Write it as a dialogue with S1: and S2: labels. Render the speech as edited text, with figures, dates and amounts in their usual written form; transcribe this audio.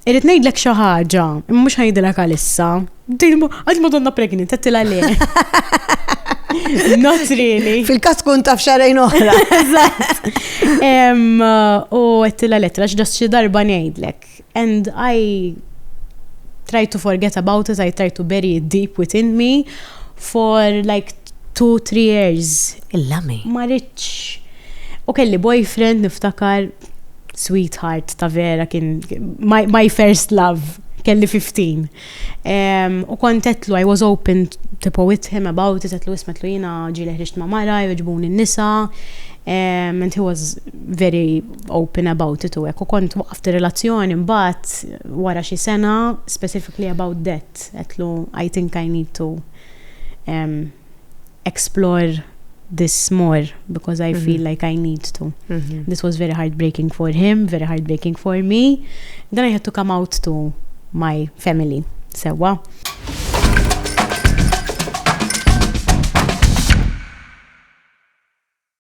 S1: Irrid ngħidlek xi ħaġa, imma mhux ħajdilek għalissa. Għad Madonna pregnant, għattila le. Not really.
S2: Fil-każ tkun taf xarejn oħra.
S1: U għattila lettra, ġdast xi darba ngħidlek. And I try to forget about it, I try to bury it deep within me for like 2-3 years.
S2: Il-lami.
S1: Ma rridx. U kelli boyfriend niftakar sweetheart ta' vera kien my first love. Kelli 15. U kontetlu, I was open tipo with him about it, etlu ismetlu jina ġili ħriġt ma' mara, joġbun in-nisa, and he was very open about it u għek. U kont waqfti relazzjoni mbagħad wara xi sena, specifically about that, etlu I think I need to explore this more because I feel like I need to. This was very heartbreaking for him, very heartbreaking for me. Then I had to come out to my family. Sewa.